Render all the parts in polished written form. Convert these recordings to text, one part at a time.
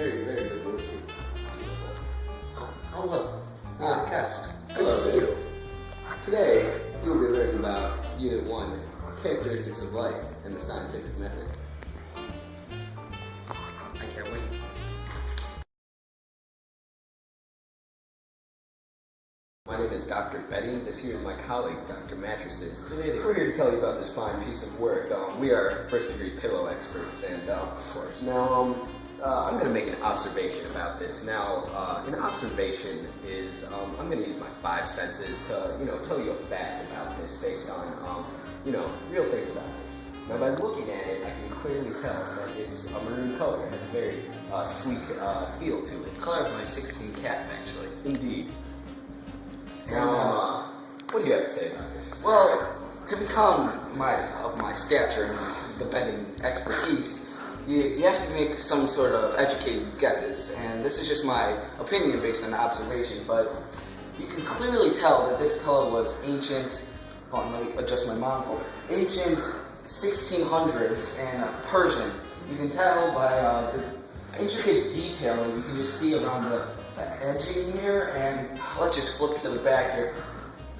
very, very good mood too. Hello. Cast. Good to see you. Today, you will be learning about Unit 1, Characteristics of Light and the Scientific Method. I can't wait. My name is Dr. Betty. This here is my colleague, Dr. Mattresses. We're here to tell you about this fine piece of work. We are first-degree pillow experts, and of course, now I'm going to make an observation about this. Now, an observation is I'm going to use my 5 senses to, tell you a fact about this based on, real things about this. Now, by looking at it, I can clearly tell that it's a maroon color. It has a very sleek feel to it. Color of my 16 cats, actually. Indeed. Now, what do you have to say about this? Well, to become of my stature and the bedding expertise, you have to make some sort of educated guesses, and this is just my opinion based on observation, but you can clearly tell that this pillow was ancient. Hold on, let me adjust my monocle. Ancient 1600s and Persian. You can tell by the intricate detailing you can just see around the edging here, and let's just flip to the back here.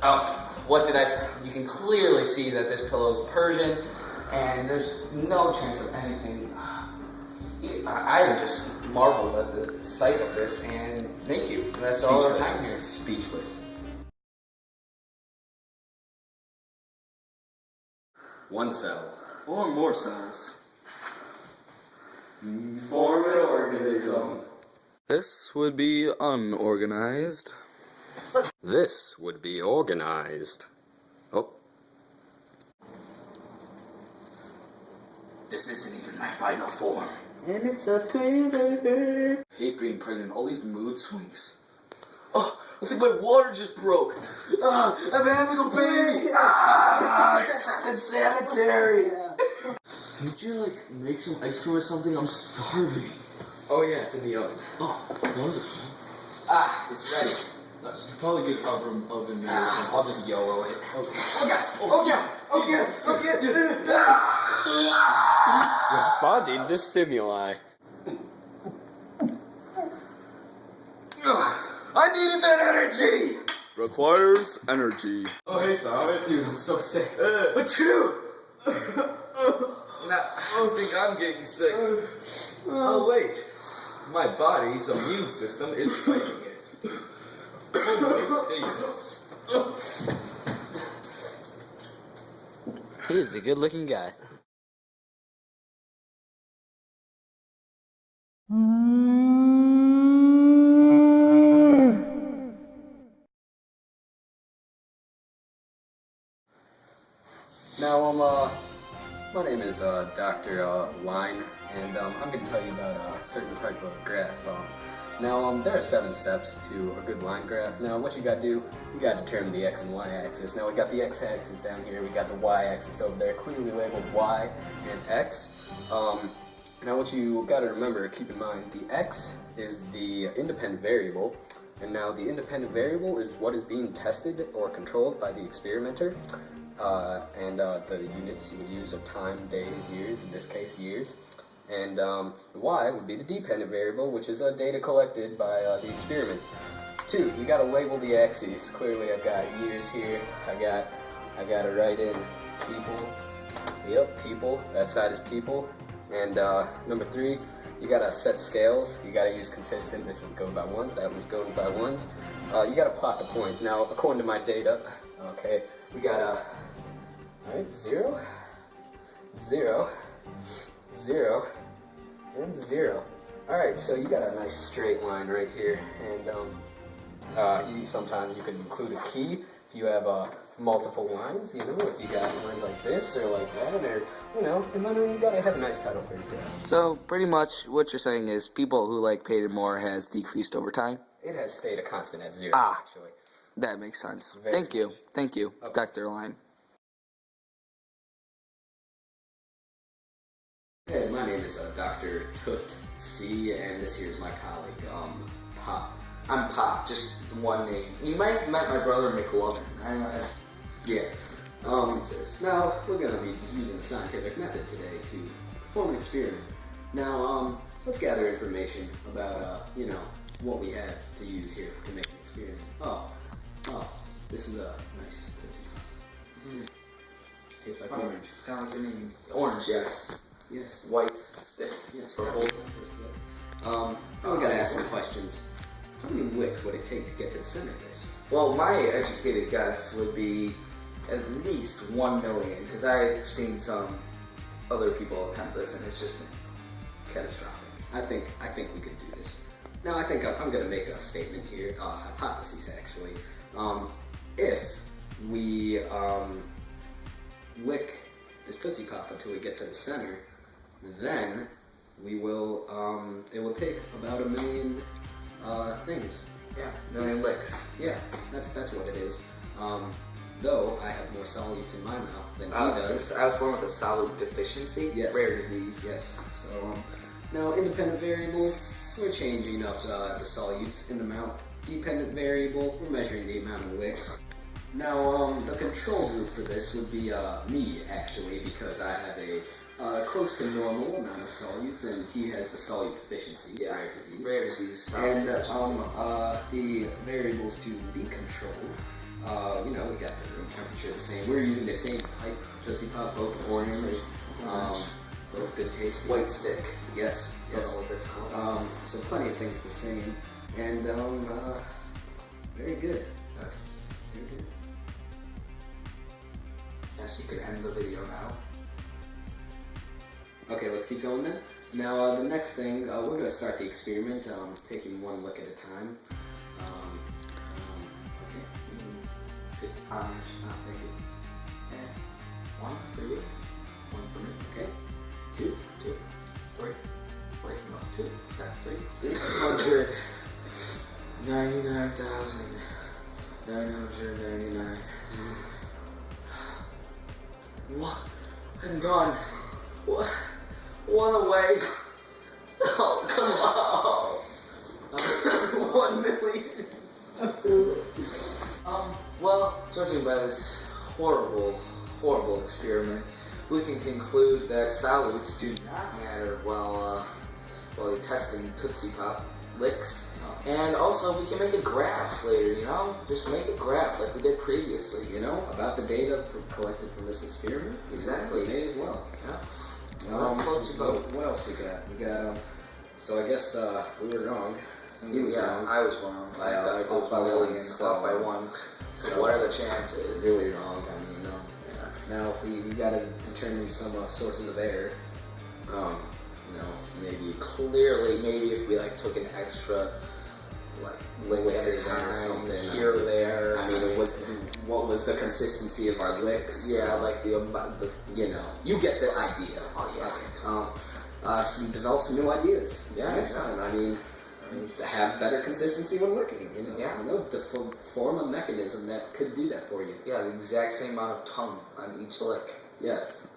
Oh, what did I say? You can clearly see that this pillow is Persian, and there's no chance of anything. I am just marveled at the sight of this, and thank you. That's all our time here. Speechless. One cell, or more cells, form an organism. This would be unorganized. This would be organized. Oh. This isn't even my final form. And it's a trailer. Hate being pregnant, all these mood swings. Oh, I think my water just broke. I'm having a baby. That's insanitary. Did you make some ice cream or something? I'm starving. Oh yeah, it's in the oven. Oh, wonderful. It's ready. You probably get oven or I'll just YOLO it. Responding to stimuli. I needed that energy. Requires energy. Oh hey, Simon. Dude, I'm so sick. Achoo! I think I'm getting sick. Oh wait, my body's immune system is fighting it. Homeostasis. He's a good-looking guy. Now, my name is Dr. Line, and I'm going to tell you about a certain type of graph. Now, there are 7 steps to a good line graph. Now, what you got to do, you got to determine the x and y axis. Now, we got the x-axis down here, we got the y-axis over there, clearly labeled y and x. Now, what you got to remember, keep in mind, the x is the independent variable, and now the independent variable is what is being tested or controlled by the experimenter. And the units you would use are time, days, years, in this case years. And y would be the dependent variable, which is data collected by the experiment. 2, you got to label the axes. Clearly I've got years here, I got to write in people. Yep, people, that side is people. And number 3, you got to set scales. You got to use consistent. This one's going by ones, that one's going by ones. You got to plot the points. Now, according to my data, okay, we got alright, 0, 0, 0, and 0. Alright, so you got a nice straight line right here, and sometimes you can include a key if you have multiple lines, if you got lines like this or like that, or, and then you gotta have a nice title for your graph. So, pretty much what you're saying is people who paid more has decreased over time? It has stayed a constant at 0, actually. That makes sense. Very Thank you. Thank you, Okay. Dr. Line. Hey, my name is Dr. Toot C, and this here is my colleague, Pop. I'm Pop, just one name. You might have met my brother McLovin. Yeah. Now, we're going to be using the scientific method today to perform an experiment. Now, let's gather information about, what we have to use here to make the experiment. Oh, this is a nice Tootsie Pop. Tastes like orange. It's kind of like your name. Orange, yes. Yes. White stick. Yes. Purple. I'm gonna ask some questions. How many licks would it take to get to the center of this? Well, my educated guess would be at least 1 million, because I've seen some other people attempt this, and it's just catastrophic. I think we could do this. Now, I think I'm going to make a statement here, hypothesis actually. If we lick this Tootsie Pop until we get to the center, then we will. It will take about 1 million things. Yeah, 1 million licks. Yeah, that's what it is. Though I have more solutes in my mouth than he does. I was born with a solute deficiency. Yes. Rare disease. Yes. So now independent variable, we're changing up the solutes in the mouth. Dependent variable, we're measuring the amount of licks. Now the control group for this would be me actually, because I have a close to normal amount of solutes, and he has the solute deficiency, rare disease. Rare disease. And the variables to be controlled. We got the room temperature the same. We're using the same type Tootsie Pop, both orange, both good tasting. White stick. Yes, Don't know what that's called. so plenty of things the same, and very good. Yes. Very good. Yes, you can end the video now. Okay, let's keep going then. Now the next thing, we're going to start the experiment, taking one lick at a time. Okay. Not thinking. Yeah. 1 for you. 1 for me. Okay. 2. 2. 3. Wait, no, 2. That's 3. 399,999. What? I'm done. What? 1 away. Oh, come on. 1 million. Well, judging by this horrible experiment, we can conclude that solutes do not matter while you're testing Tootsie Pop licks. And also, we can make a graph later, Just make a graph like we did previously, About the data collected from this experiment. Exactly. We may as well. Yeah. What else we got? We got, so I guess we were wrong. He was wrong. I was wrong. I thought it was Off by 1 million, one, off by 1. So what are the chances? Really wrong. I mean, now we got to determine some sources of error. Maybe Clearly, maybe if we took an extra lick at a time or something here or there. I mean, what was the consistency of our licks? Yeah, the you get the idea. Oh yeah. Okay. Develop some new ideas. Yeah, next time. I mean, to have better consistency when licking. Yeah. To form a mechanism that could do that for you. Yeah, the exact same amount of tongue on each lick. Yes.